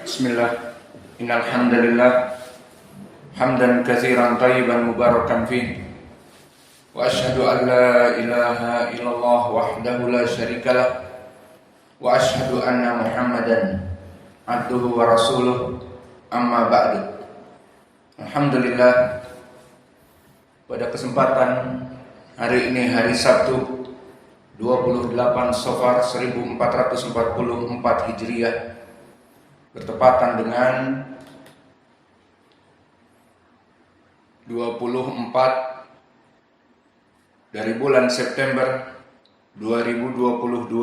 Bismillah. Innal hamdalillah hamdan katsiran thayyiban mubarakan fih. Wa asyhadu an la ilaha illallah wahdahu la syarikalah. Wa asyhadu anna Muhammadan abduhu wa rasuluh. Amma ba'du. Alhamdulillah, pada kesempatan hari ini, hari Sabtu 28 Safar 1444 Hijriah, bertepatan dengan 24 dari bulan September 2022.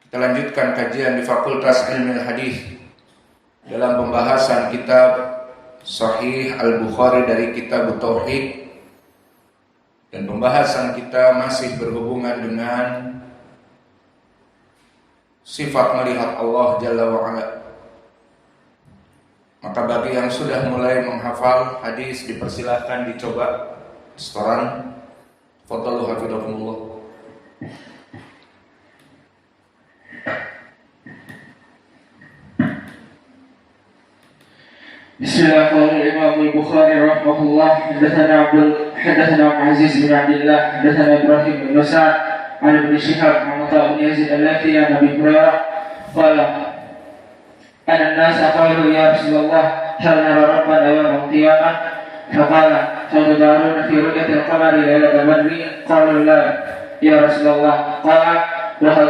Kita lanjutkan kajian di Fakultas Ilmu Hadis dalam pembahasan kitab Sahih Al-Bukhari dari Kitab Tauhid, dan pembahasan kita masih berhubungan dengan sifat melihat Allah Jalla wa'ala. Maka bagi yang sudah mulai menghafal hadis, dipersilahkan dicoba setoran. Fadhalu hafizakumullah. Bismillahirrahmanirrahim. Imam Al-Bukhari rahimahullah حدثنا عبد العزيز بن عبد الله حدثنا إبراهيم بن سعد عن ابن شهاب عن عطاء بن يزيد الليثي عن أبي هريرة قال أن الناس قالوا يا رسول الله هل نرى ربنا يوم القيامة؟ فقال فتدارون في رؤية القمر ليلة البدر؟ قالوا لا يا رسول الله. قال وهل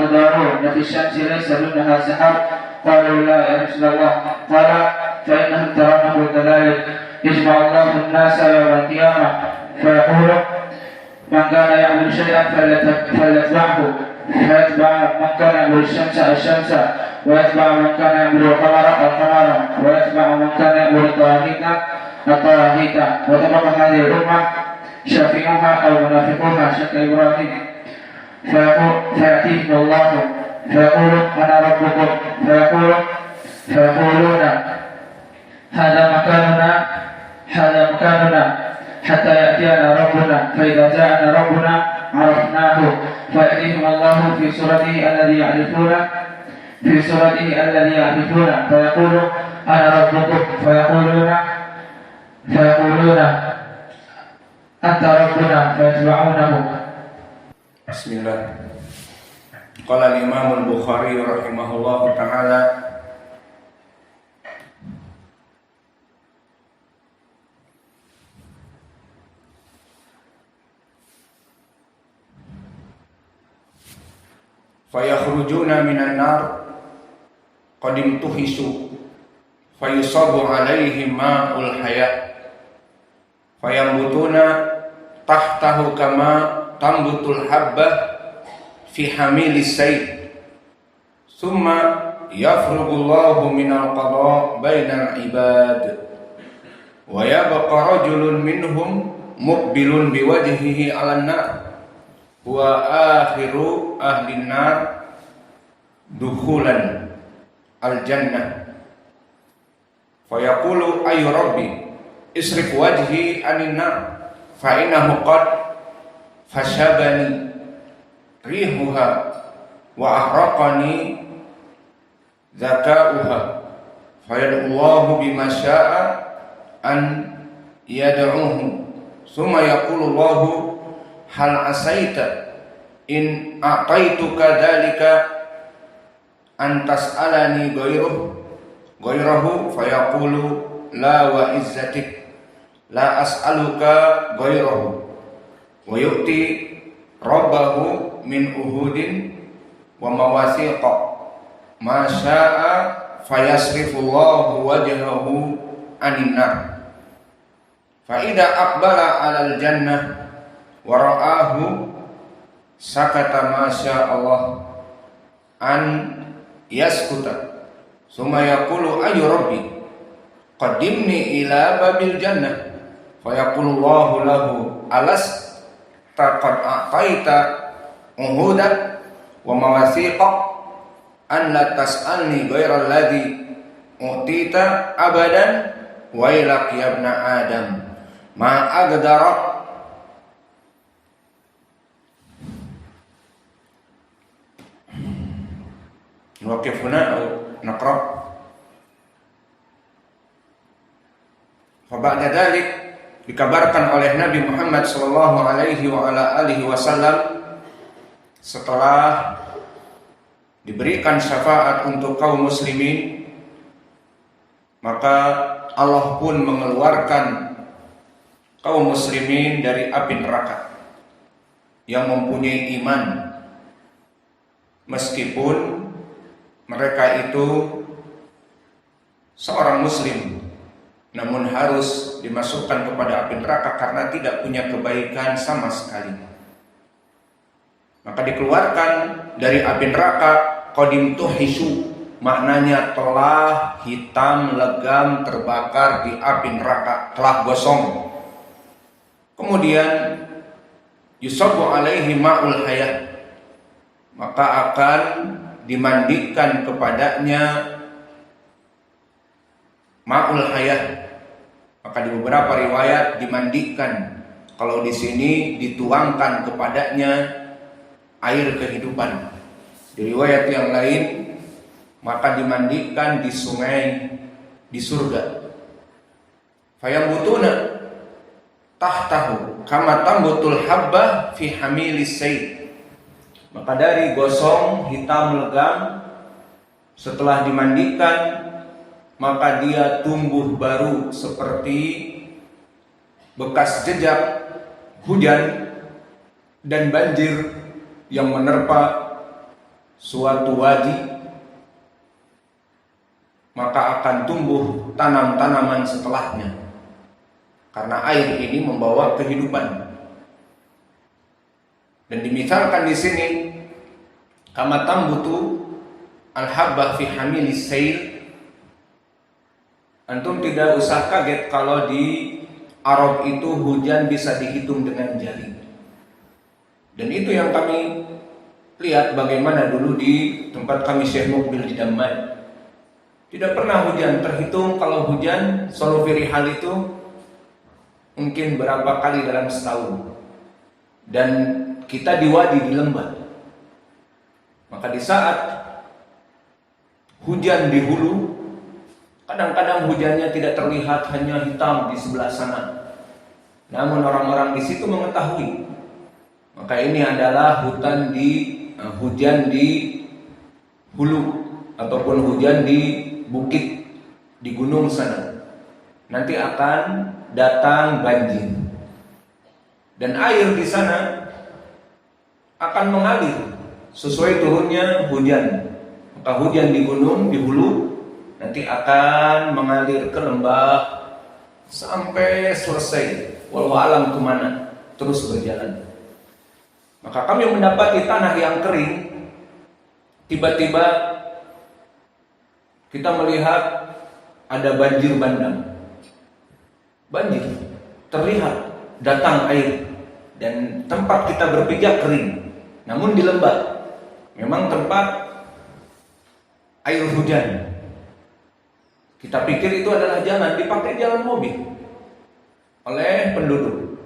تدارون في الشمس ليس دونها سحاب؟ قالوا لا يا رسول الله. قال فإنهم ترونه كذلك يجمع الله الناس يوم القيامة فيقول من كان يعمل شيئا فليتبعه، فيتبع من كان يعمل الشمس الشمس، ويتبع من كان يعمل القمر القمر، ويتبع من كان يعمل الطواغيت. وطبق هذه الأمة شافعوها أو منافقوها شك إبراهيم. فيأتيهم الله فيقول أنا ربكم، فيقولون هذا مكاننا حتى يأتينا ربنا. فإذا جاءنا ربنا عرفناه. فيأتيهم الله في صورته الذي يعرفون فيقول أنا ربكم. فيقولون أنت ربنا فيتبعونه. Bismillah. Qala al-Imam Al-Bukhari rahimahullahu ta'ala, fayakhrujuna minan nar qad imtuhisu fayusabu alaihim ma'ul hayat fayambutuna tahtahu kama tambutul habbah fi hamilis sayd thumma yafrugullahu minal qada bainal ibad wa yabqa rajulun minhum muqbilun biwajhihi 'alan nar wa akhiru ahlin nar dukhulan al-jannah fayaqulu ayu rabbi isrif wajhi anin nar fa innahu qad fashabani rihuha wa ahraqani zakauha fayad'uallahu bima syaa an yad'uhu thumma yaqulu Allahu hal asaita in a'taituka dzalika an tas'alani ghayrahu fayaqulu la wa izzatik la as'aluka ghayrahu wa yu'ti rabbahu min uhudin wa mawasiqa ma syaa fayasrifullahu wajhahu anin nar fa idza aqbala 'alal jannah wa ra'ahu sakata ma syaa Allah an yaskuta summa yaqulu ayu rabbi qaddimni ila babil jannah fa yaqulu Allahu lahu alas taqad a'taita uhudan wa mawasiqa an la tas'alni ghairal ladzi utita abadan wa ilaq ya ibna adam ma agdara Nuwaqif huna atau naqra. Fa ba'da dzalik dikabarkan oleh Nabi Muhammad sallallahu alaihi wa ala alihi wasallam, setelah diberikan syafaat untuk kaum muslimin, maka Allah pun mengeluarkan kaum muslimin dari api neraka yang mempunyai iman, meskipun mereka itu seorang muslim, namun harus dimasukkan kepada api neraka karena tidak punya kebaikan sama sekali. Maka dikeluarkan dari api neraka, qadim tuhisu, maknanya telah hitam legam terbakar di api neraka, telah gosong. Kemudian yusabu alaihi ma'ul hayat, maka akan dimandikan kepadanya ma'ul hayat. Maka di beberapa riwayat dimandikan, kalau di sini dituangkan kepadanya air kehidupan. Di riwayat yang lain, maka dimandikan di sungai di surga. Fayambutuna tahtahu kama tambutul habba fi hamilis sayy. Maka dari gosong hitam legam, setelah dimandikan, maka dia tumbuh baru seperti bekas jejak hujan dan banjir yang menerpa suatu wadi. Maka akan tumbuh tanam-tanaman setelahnya, karena air ini membawa kehidupan. Dan dimisalkan di sini kama tambutu al-habba fi hamilis sayl. Antum tidak usah kaget kalau di Arab itu hujan bisa dihitung dengan jari. Dan itu yang kami lihat bagaimana dulu di tempat kami Syekh Mukbil di Damai. Tidak pernah hujan terhitung. Kalau hujan solofiri hal itu mungkin berapa kali dalam setahun. Dan kita di wadi, di lembah. Maka di saat hujan di hulu, kadang-kadang hujannya tidak terlihat, hanya hitam di sebelah sana. Namun orang-orang di situ mengetahui, maka ini adalah hujan di hulu ataupun hujan di bukit di gunung sana. Nanti akan datang banjir. Dan air di sana akan mengalir sesuai turunnya hujan. Maka hujan di gunung, di hulu, nanti akan mengalir ke lembah sampai selesai. Wallahu alam kemana, terus berjalan. Maka kami mendapati tanah yang kering. Tiba-tiba kita melihat ada banjir bandang. Banjir, terlihat datang air. Dan tempat kita berpijak kering. Namun di lembah, memang tempat air hujan. Kita pikir itu adalah jalan, dipakai jalan mobil oleh penduduk.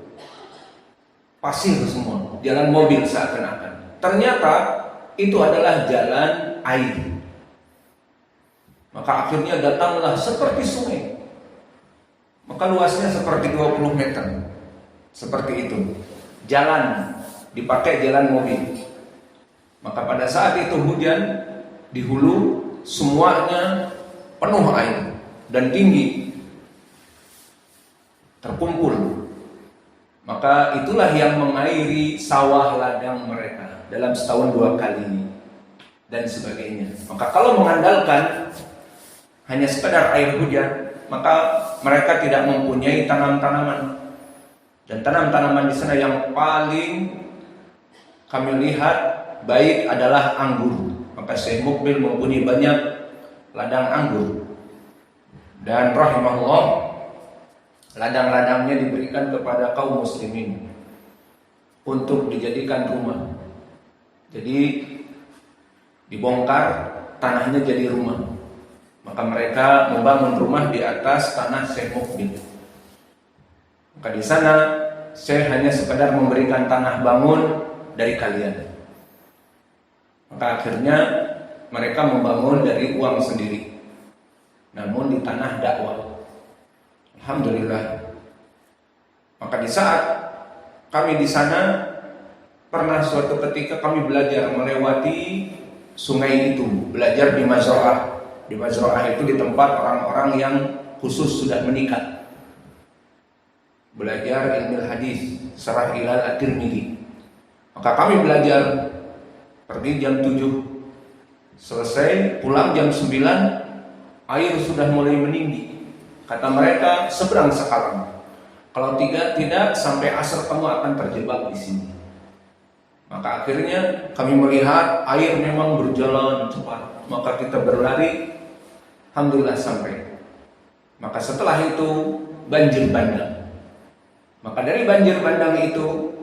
Pasir semua, jalan mobil seakan-akan. Ternyata itu adalah jalan air. Maka akhirnya datanglah seperti sungai. Maka luasnya seperti 20 meter. Seperti itu. Jalan, dipakai jalan mobil. Maka pada saat itu hujan di hulu, semuanya penuh air dan tinggi, terkumpul. Maka itulah yang mengairi sawah ladang mereka dalam setahun 2 kali dan sebagainya. Maka kalau mengandalkan hanya sekedar air hujan, maka mereka tidak mempunyai tanam-tanaman. Dan tanam-tanaman di sana yang paling kami lihat baik adalah anggur. Maka Syekh Mukbil mempunyai banyak ladang anggur. Dan rahimahullah, ladang-ladangnya diberikan kepada kaum muslimin untuk dijadikan rumah. Jadi dibongkar, tanahnya jadi rumah. Maka mereka membangun rumah di atas tanah Syekh Mukbil. Maka di sana Syekh hanya sekedar memberikan tanah bangun dari kalian. Maka akhirnya mereka membangun dari uang sendiri, namun di tanah dakwah. Alhamdulillah. Maka di saat kami di sana, pernah suatu ketika kami belajar melewati sungai itu, belajar di Mazra'ah. Di Mazra'ah itu di tempat orang-orang yang khusus sudah menikah, belajar ilmu hadis, Syarah Ilal At-Tirmidzi. Maka kami belajar, pergi jam 7, selesai pulang jam 9, air sudah mulai meninggi. Kata mereka seberang sekarang. Kalau tidak sampai asar kamu akan terjebak di sini. Maka akhirnya kami melihat air memang berjalan cepat. Maka kita berlari, alhamdulillah sampai. Maka setelah itu banjir bandang. Maka dari banjir bandang itu,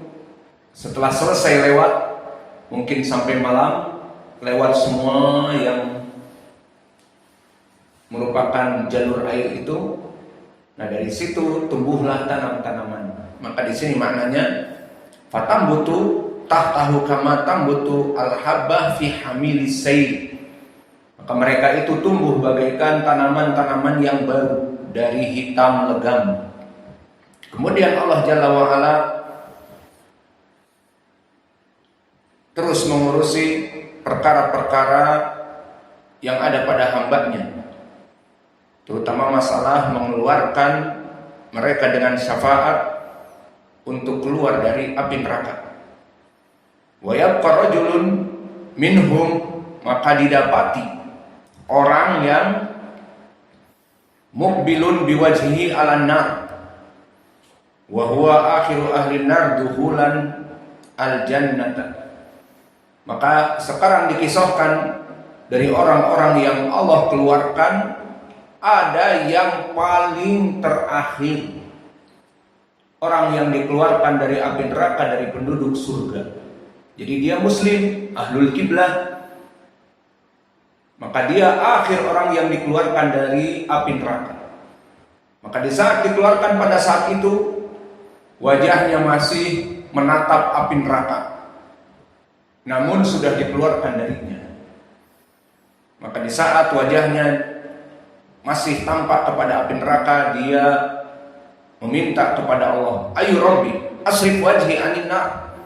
setelah selesai lewat, mungkin sampai malam, lewat semua yang merupakan jalur air itu. Nah dari situ tumbuhlah tanam-tanaman. Maka di sini maknanya fatambutu tahtahu kama tambutu al-habbah fi hamilis sayl. Maka mereka itu tumbuh bagaikan tanaman-tanaman yang baru dari hitam legam. Kemudian Allah Jalla wa Ala terus mengurusi perkara-perkara yang ada pada hambanya, terutama masalah mengeluarkan mereka dengan syafaat untuk keluar dari api neraka. Wa yabqa rajulun minhum, maka didapati orang yang muqbilun biwajhihi 'alan nar wa huwa akhiru ahli nar dukhulan al-jannata. Maka sekarang dikisahkan dari orang-orang yang Allah keluarkan, ada yang paling terakhir, orang yang dikeluarkan dari api neraka, dari penduduk surga. Jadi dia muslim, ahlul kiblah, maka dia akhir orang yang dikeluarkan dari api neraka. Maka di saat dikeluarkan, pada saat itu wajahnya masih menatap api neraka, namun sudah dikeluarkan darinya. Maka di saat wajahnya masih tampak kepada api neraka, dia meminta kepada Allah, ayu Rabbi asrif wajhi anin nar,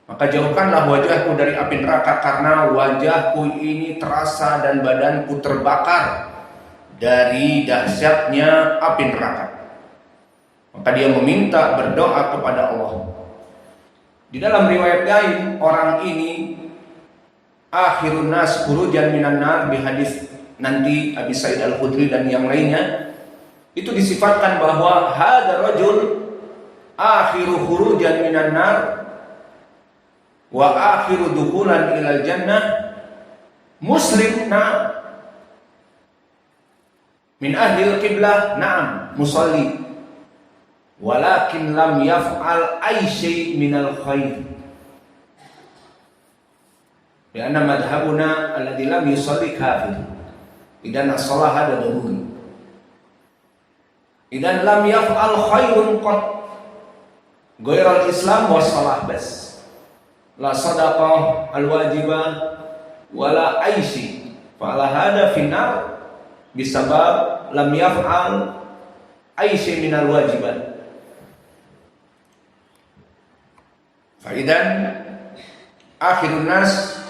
maka jauhkanlah wajahku dari api neraka, karena wajahku ini terasa dan badanku terbakar dari dahsyatnya api neraka. Maka dia meminta, berdoa kepada Allah. Di dalam riwayat lain, orang ini akhirun nas khurujan minan nar, di hadis nanti Abi Sa'id Al-Khudri dan yang lainnya, itu disifatkan bahwa hadza rajul akhiru khurujan minan nar wa akhiru dukhulan ilal jannah muslim, na'am, min ahlil qiblah, na'am, musalli, walakin lam yaf'al ay syai' minal khair. Karena madhabuna alladzi lam yusalli kafir. Idan as-shalah hada daruri. Idan lam yaf'al khairun qat ghairal islam was shalah bas. La sadaqah al-wajibah wala aisi. Fala hada finnar bisabab lam yaf'al aisi minal wajibat. Fa idan akhirun nas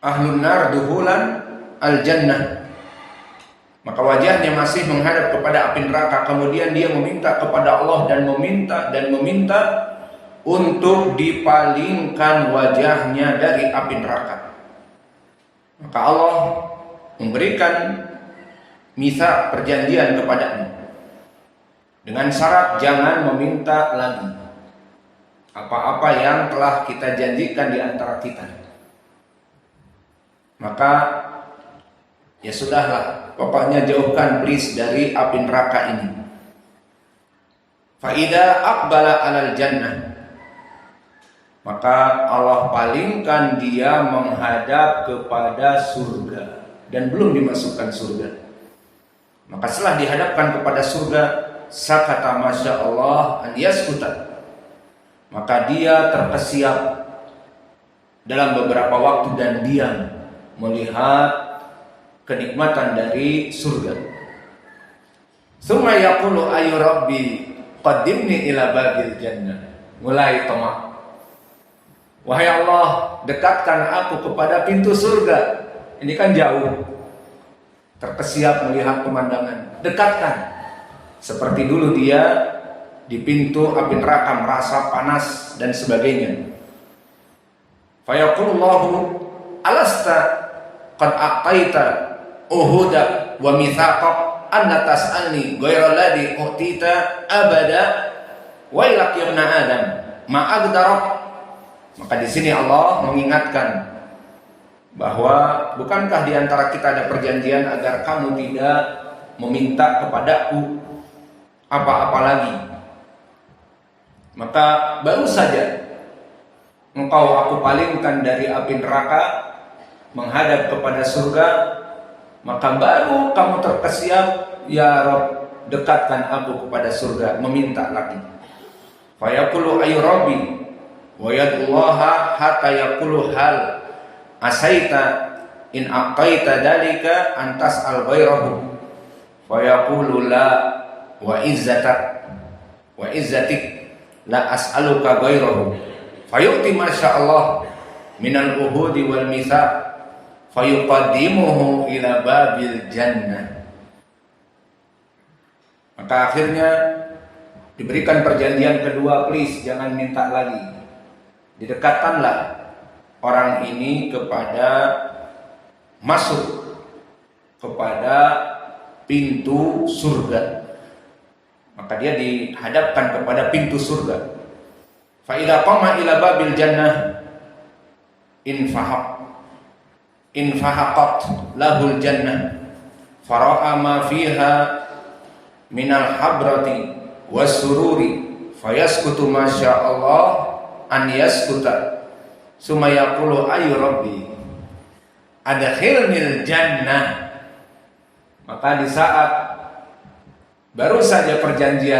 ahlun nar duhulan al-jannah, maka wajahnya masih menghadap kepada api neraka. Kemudian dia meminta kepada Allah dan meminta untuk dipalingkan wajahnya dari api neraka. Maka Allah memberikan mitsaq, perjanjian kepadanya, dengan syarat jangan meminta lagi apa-apa yang telah kita janjikan di antara kita. Maka ya sudahlah, pokoknya jauhkan please dari api neraka ini. Faida aqbala alal jannah, maka Allah palingkan dia menghadap kepada surga dan belum dimasukkan surga. Maka setelah dihadapkan kepada surga, sakata masya Allah an yaskuta, maka dia terkesiap dalam beberapa waktu dan diam. melihat kenikmatan dari surga. Tsumma yaqulu ayu rabbi qaddimni ila babil jannah. Mulai tamak. Wahai Allah, dekatkan aku kepada pintu surga. Ini kan jauh. Terkesiap melihat pemandangan. Dekatkan. Seperti dulu dia di pintu api neraka merasa panas dan sebagainya. Fayaqulullahu alasta qad aqaita uhuda wa mitsaqak anna tas'alni ghairal ladzi utita abada wa ilak yabna adam ma agdarak. Maka di sini Allah mengingatkan bahwa bukankah di antara kita ada perjanjian agar kamu tidak meminta kepadaku apa-apa lagi. Maka baru saja engkau aku palingkan dari api neraka menghadap kepada surga, maka baru kamu terkesiap, ya Rabb, dekatkan aku kepada surga, meminta lagi. Fayaqulu ayu rabbi wa yad'ullaha hatta yaqulu hal asaita in aqaita dalika antas al ghairahu fayaqulu la wa izzatik la as'aluka ghairahu fayu'ti masyaallah minal uhudi wal mitsaq fayuqaddimuhu ila babil jannah. Maka akhirnya diberikan perjanjian kedua, please jangan minta lagi. Didekatkanlah orang ini kepada masuk kepada pintu surga. Maka dia dihadapkan kepada pintu surga. Fa idza qama ila babil jannah infahaqat lahul jannah fara'a ma fiha minal habrati was sururi fayaskutu masyaallah an yaskuta summa yaqulu ayu rabbi adkhilnil jannah. Maka di saat baru saja perjanjian